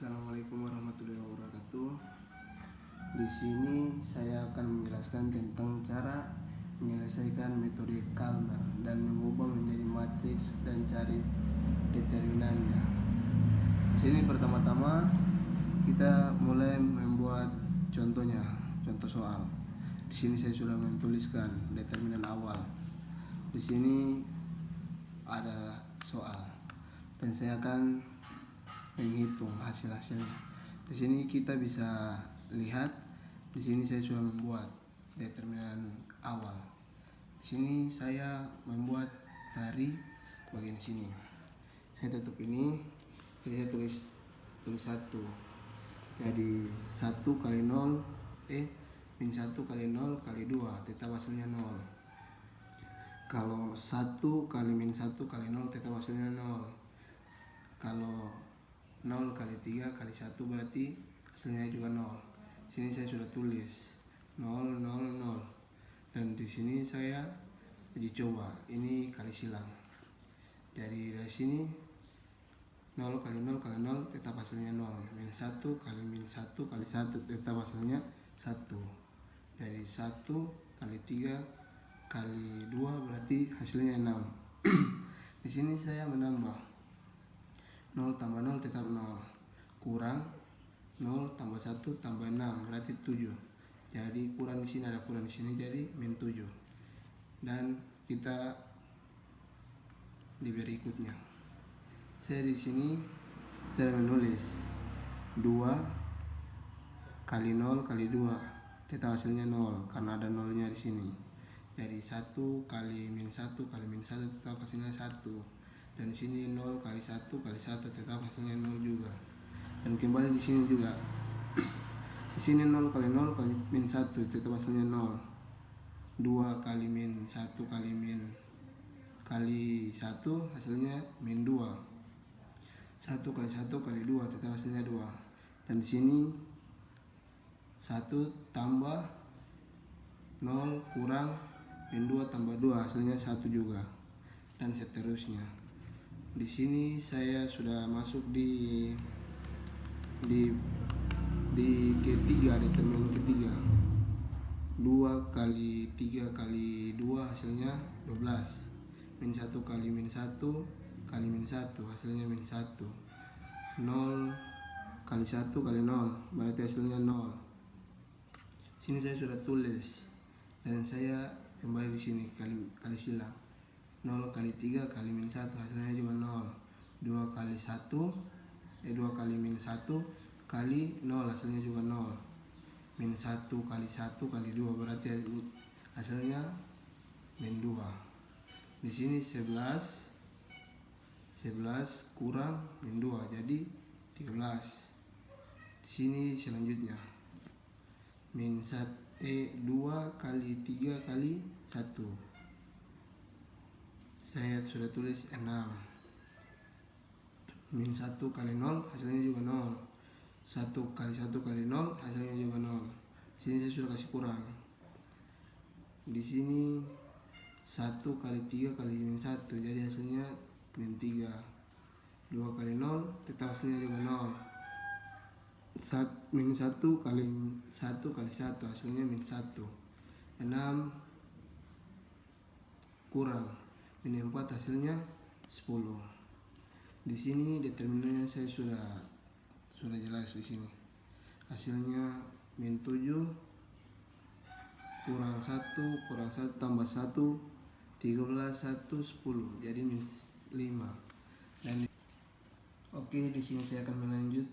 Assalamualaikum warahmatullahi wabarakatuh. Di sini saya akan menjelaskan tentang cara menyelesaikan metode Kalmer dan mengubah menjadi matriks dan cari determinannya. Di sini pertama-tama kita mulai membuat contohnya, contoh soal. Di sini saya sudah menuliskan determinan awal. Di sini ada soal dan saya akan menghitung hasil-hasilnya. Di sini kita bisa lihat, di sini saya sudah membuat determinan awal. Di sini saya membuat dari bagian sini. Saya tutup ini, jadi saya tulis 1. Jadi 1 kali 0 min 1 kali 0 kali 2 tetap hasilnya 0. Kalau 1 kali min 1 kali 0 tetap hasilnya 0. Kalau 0 kali 3 kali 1 berarti hasilnya juga 0. Sini saya sudah tulis 0, 0, 0. Dan di sini saya uji coba, ini kali silang. Jadi dari sini 0 kali 0 kali 0 tetap hasilnya 0. Min 1 kali min 1 kali 1 tetap hasilnya 1. Jadi 1 kali 3 kali 2 berarti hasilnya 6. Di sini saya menambah 0 tambah 0 tetap 0, kurang 0 tambah 1 tambah 6 berarti 7. Jadi kurang di sini ada kurang di sini, jadi min 7. Dan kita di berikutnya, saya di sini saya menulis 2 kali 0 kali 2 tetap hasilnya 0 karena ada nolnya di sini. Jadi 1 kali min 1 kali min 1 tetap hasilnya 1. Dan di sini 0 kali 1 kali 1 tetap hasilnya 0 juga. Dan kembali di sini juga. Di sini 0 kali 0 kali min 1 tetap hasilnya 0. 2 kali min 1 kali min kali 1 hasilnya min 2. 1 kali 1 kali 2 tetap hasilnya 2. Dan di sini 1 tambah 0 kurang min 2 tambah 2 hasilnya 1 juga. Dan seterusnya. Di sini saya sudah masuk di ketiga, determinan ketiga. 2 kali 3 kali 2 hasilnya 12. Min 1 kali min 1 kali min 1 hasilnya min 1. 0 kali 1 kali 0 berarti hasilnya 0. Sini saya sudah tulis dan saya kembali di sini kali silang. 0 kali 3 kali min 1 hasilnya juga 0. 2 kali 1 2 kali min 1 kali 0 hasilnya juga 0. Min 1 kali 1 kali 2 berarti hasilnya min 2. Di sini 11 kurang min 2 jadi 13. Di sini selanjutnya min 2 kali 3 kali 1. Saya sudah tulis 6. Min 1 kali 0 hasilnya juga 0. 1 kali 1 kali 0 hasilnya juga 0. Sini saya sudah kasih kurang. Di sini 1 kali 3 kali min 1 jadi hasilnya min 3. 2 kali 0 tetap hasilnya juga 0. Min 1 kali 1 kali 1 hasilnya min 1. 6 kurang min 4 hasilnya 10. Di sini determinannya saya sudah jelas di sini. Hasilnya min 7 kurang 1 kurang 1 tambah 1 13 1 10 jadi min 5. Dan oke, di sini saya akan melanjut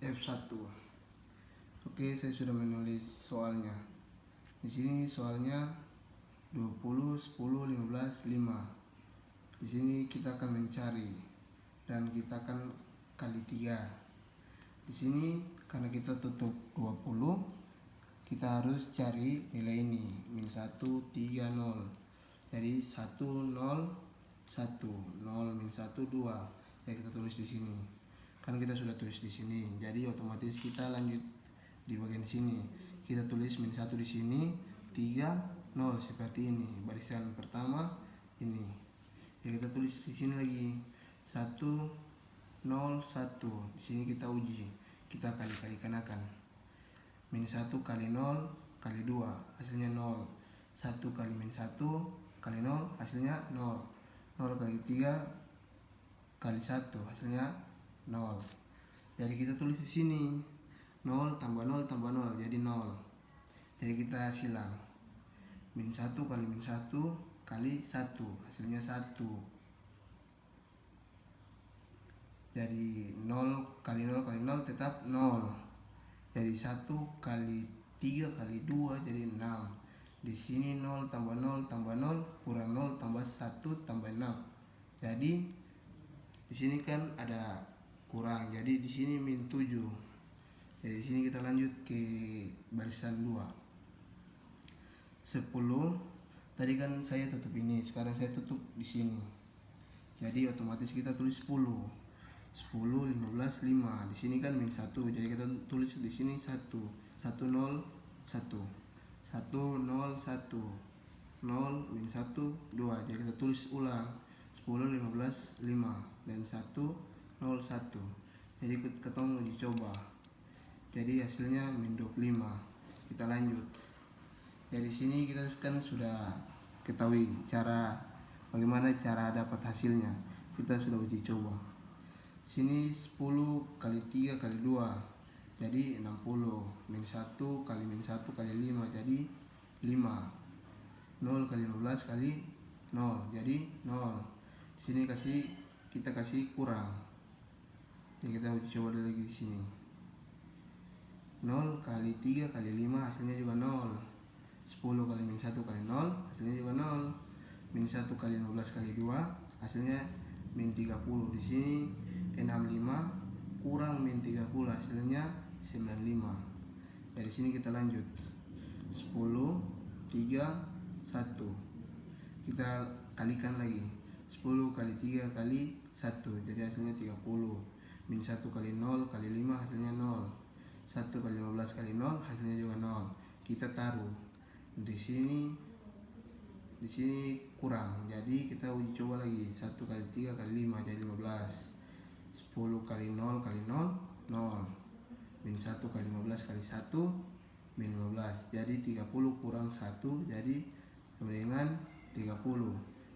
F1. Oke, saya sudah menulis soalnya. Di sini soalnya 20 10 15 5. Di sini kita akan mencari dan kita akan kali 3. Di sini karena kita tutup 20, kita harus cari nilai ini, min 1 3 0. Jadi 1 0 1 0 min 1 2. Ya kita tulis di sini. Kan kita sudah tulis di sini. Jadi otomatis kita lanjut di bagian sini. Kita tulis min 1 di sini, 3 0 seperti ini. Barisan pertama ini. Ya kita tulis di sini lagi 1 0 1. Di sini kita uji. kita kali-kalikan akan. Min 1 kali 0 kali 2 hasilnya 0. 1 kali min 1 kali 0 hasilnya 0. 0 kali 3 kali 1 hasilnya 0. Jadi kita tulis di sini 0 tambah 0 tambah 0 jadi 0. Jadi kita silang. Min 1 kali min 1 kali 1 hasilnya 1. Jadi 0 kali 0 kali 0 tetap 0. Jadi 1 kali 3 kali 2 jadi 6. Di sini 0 tambah 0 tambah 0 kurang 0 tambah 1 tambah 6. Jadi di sini kan ada kurang. Jadi di sini min 7. Jadi di sini kita lanjut ke barisan 2. 10. Tadi kan saya tutup ini, sekarang saya tutup di sini. Jadi otomatis kita tulis 10. 10 15 5. Di sini kan min 1. Jadi kita tulis di sini 1. 1 0 1. 1 0 1. 0 min 1 2. Jadi kita tulis ulang 10 15 5 dan 1 0 1. Jadi ketemu uji coba. Jadi hasilnya min 25. Kita lanjut. Dari sini kita kan sudah ketahui bagaimana cara dapat hasilnya. Kita sudah uji coba. Sini 10 kali 3 kali 2 jadi 60. Min 1 kali min 1 kali 5 jadi 5. 0 kali 15 kali 0 jadi 0. Sini kita kasih kurang. Jadi kita uji coba lagi di sini. 0 kali 3 kali 5 hasilnya juga 0. 10 kali min 1 kali 0 hasilnya juga 0. Min 1 kali 15 kali 2 hasilnya min 30. Di sini 65 kurang min 30 hasilnya 95. Dari sini kita lanjut 10 3 1. Kita kalikan lagi 10 kali 3 kali 1 jadi hasilnya 30. Min 1 kali 0 kali 5 hasilnya 0. 1 kali 15 kali 0 hasilnya juga 0. Kita taruh di sini kurang. Jadi kita uji coba lagi 1 kali 3 kali 5 jadi 15. 10 kali 0 kali 0 0. Min 1 kali 15 kali 1 min 15. Jadi 30 kurang 1 jadi sama dengan 30.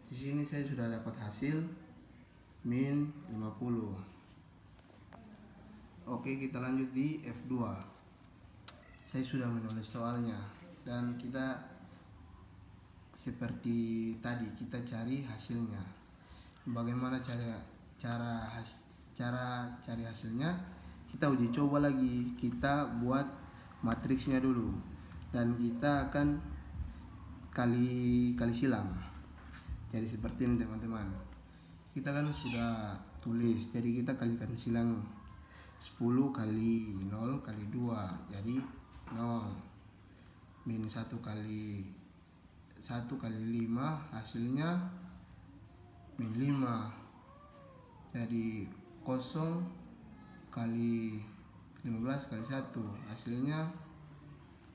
Di sini saya sudah dapat hasil min 50. Oke, kita lanjut di F2. Saya sudah menulis soalnya dan kita seperti tadi kita cari hasilnya. Bagaimana cara cari hasilnya? Kita uji coba lagi. Kita buat matriksnya dulu dan kita akan kali silang. Jadi seperti ini teman-teman. Kita kan sudah tulis, jadi kita kalikan silang 10 kali 0 kali 2 jadi 0. Min 1 kali 5 hasilnya min 5. Jadi 0 kali 15 kali 1 hasilnya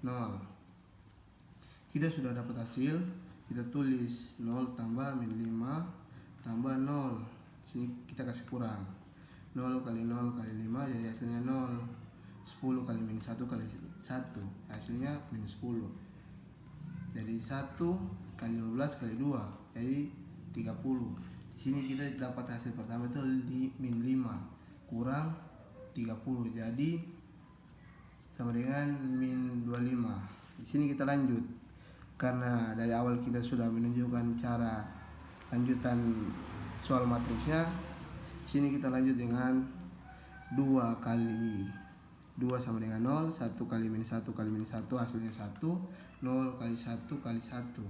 0. Kita sudah dapat hasil, kita tulis 0 tambah min 5 tambah 0. Sini kita kasih kurang. 0 kali 0 kali 5 jadi hasilnya 0. 10 kali min 1 kali 1 hasilnya min 10. Jadi 1 kali 15 kali 2 jadi 30. Di sini kita dapat hasil pertama itu min 5 kurang 30 jadi sama dengan min 25. Di sini kita lanjut. Karena dari awal kita sudah menunjukkan cara lanjutan soal matriksnya. Sini kita lanjut dengan 2 kali 2 sama dengan 0. 1 kali min 1 kali min 1 hasilnya 1. 0 kali 1 kali 1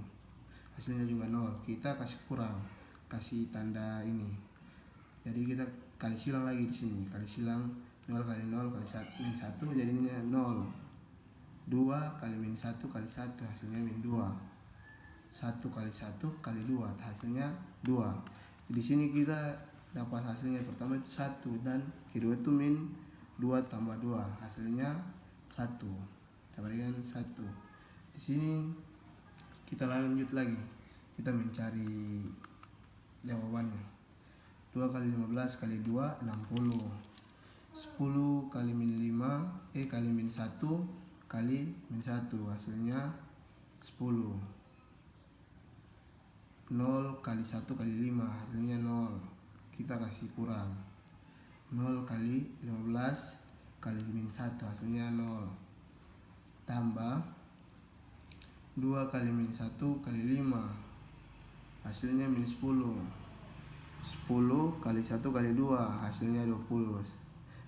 hasilnya juga 0. Kita kasih kurang, kasih tanda ini. Jadi kita kali silang lagi di sini. Kali silang 0 kali 0 kali min 1 jadinya 0. 2 kali min 1 kali 1 hasilnya min 2. 1 kali 1 kali 2 hasilnya 2. Di sini kita dapat hasilnya pertama itu 1 dan kedua itu min 2 tambah 2 hasilnya 1 sama dengan 1. Di sini kita lanjut lagi, kita mencari jawabannya. 2 kali 15 kali 2 60. 10 kali min 5 kali min 1 kali min 1 hasilnya 10. 0 kali 1 kali 5 hasilnya 0, kita kasih kurang. 0 kali 15 kali min 1 hasilnya 0, tambah 2 kali min 1 kali 5 hasilnya min 10. 10 kali 1 kali 2 hasilnya 20.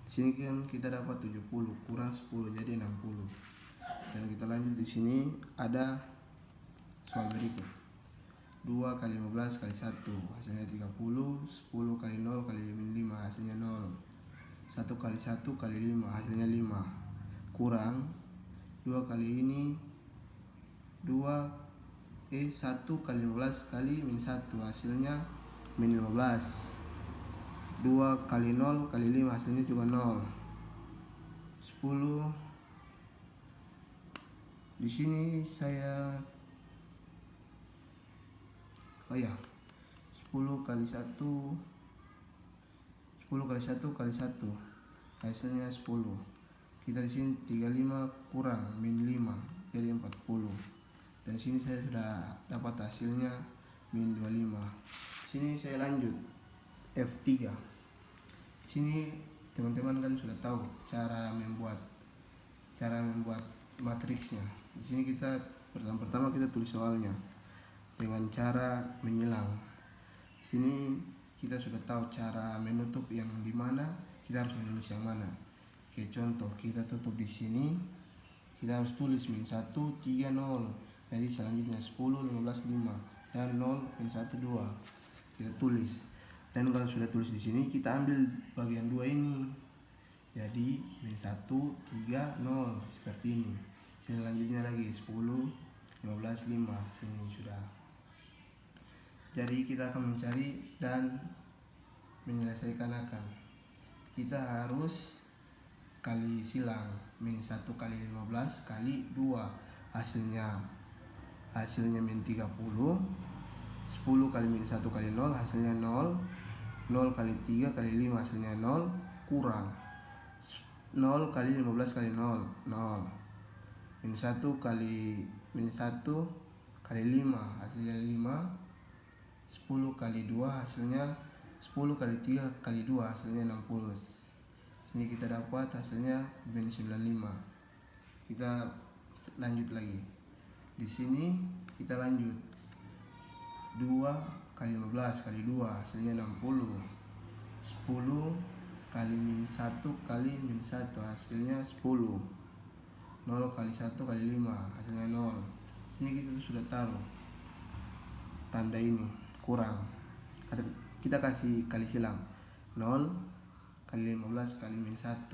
Di sini kan kita dapat 70 kurang 10 jadi 60. Dan kita lanjut, di sini ada soal berikut. 2 kali 15 kali 1 hasilnya 30. 10 kali 0 kali min 5 hasilnya 0. 1 kali 1 kali 5 hasilnya 5, kurang 2 kali ini 1 kali 15 kali min 1 hasilnya min 15. 2 kali 0 kali 5 hasilnya juga 0. 10. Di sini saya 10 kali 1 kali 1 hasilnya 10. Kita di sini 35 kurang min 5 jadi 40. Dan sini saya sudah dapat hasilnya min 25. Sini saya lanjut F3. Sini teman-teman kan sudah tahu cara membuat matriksnya. Di sini kita pertama kita tulis soalnya dengan cara menyilang. Sini kita sudah tahu cara menutup yang dimana kita harus menulis yang mana. Oke, contoh kita tutup di sini, kita harus tulis min 1 3 0. Jadi selanjutnya 10 15 5 dan 0 min 1 2. Kita tulis. Dan kalau sudah tulis di sini kita ambil bagian 2 ini. Jadi min 1 3 0 seperti ini. Selanjutnya lagi 10 15 5. Sini sudah. Jadi kita akan mencari dan menyelesaikan akar. Kita harus kali silang min 1 kali 15 kali 2 hasilnya min 30. 10 kali min 1 kali 0 hasilnya 0. 0 kali 3 kali 5 hasilnya 0, kurang 0 kali 15 kali 0 0. Min 1 kali 5 hasilnya 5. 10 kali 2 hasilnya 10 kali 3 kali 2 hasilnya 60. Sini kita dapat hasilnya min 95. Kita lanjut lagi. Di sini kita lanjut 2 kali 15 kali 2 hasilnya 60. 10 kali min 1 kali min 1 hasilnya 10. 0 kali 1 kali 5 hasilnya 0. Sini kita sudah taruh tanda ini kurang. Kita kasih kali silang 0 kali 15 kali min 1.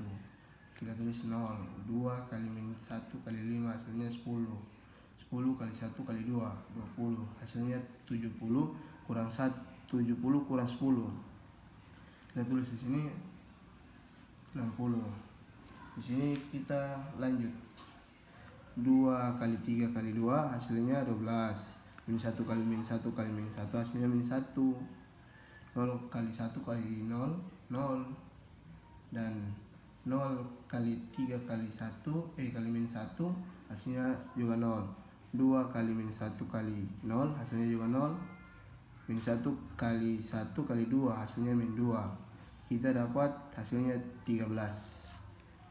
Kita tulis 0. 2 kali min 1 kali 5 hasilnya 10. 10 kali 1 kali 2 20. Hasilnya 70 kurang 1, 70 kurang 10. Kita tulis di sini 60. Di sini kita lanjut 2 kali 3 kali 2 hasilnya 12. Min 1 kali min 1 kali min 1 hasilnya min 1. 0 kali 1 kali 0 0. Dan 0 kali 3 kali 1 kali min 1 hasilnya juga 0. 2 kali min 1 kali 0 hasilnya juga 0. Min 1 kali 1 kali 2 hasilnya min 2. Kita dapat hasilnya 13.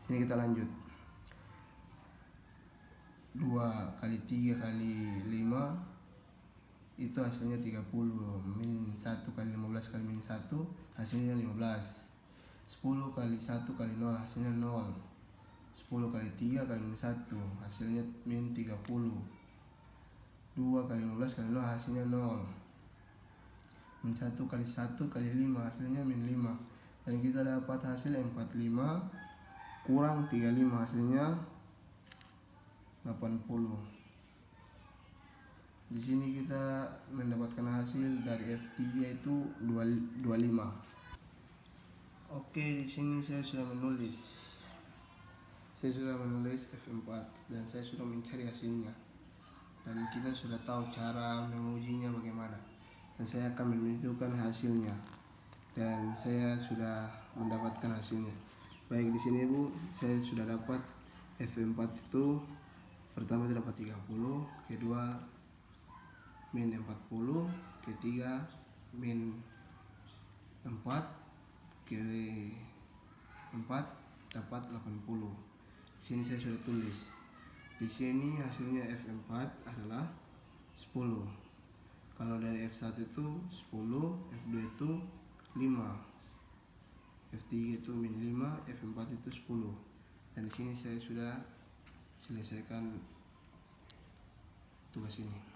Sini kita lanjut 2 kali 3 kali 5 itu hasilnya 30. Min 1 kali 15 kali min 1 hasilnya 15. 10 kali 1 kali 0 hasilnya 0. 10 kali 3 kali min 1 hasilnya min 30. 2 kali 15 kali 0 hasilnya 0. Min 1 kali 1 kali 5 hasilnya min 5. Dan kita dapat hasil 45 kurang 35 hasilnya 80. Di sini kita mendapatkan hasil dari F3 yaitu 25. Oke, di sini saya sudah menulis F4 dan saya sudah mencari hasilnya. Dan kita sudah tahu cara mengujinya bagaimana. Dan saya akan menunjukkan hasilnya. Dan saya sudah mendapatkan hasilnya. Baik, di sini Bu, saya sudah dapat F4 itu pertama itu dapat 30, kedua min 40, ketiga min 4, ke-4 dapat 80. Di sini saya sudah tulis. Di sini hasilnya F4 adalah 10. Kalau dari F1 itu 10, F2 itu 5, F3 itu min 5, F4 itu 10. Dan di sini saya sudah selesaikan tugas ini.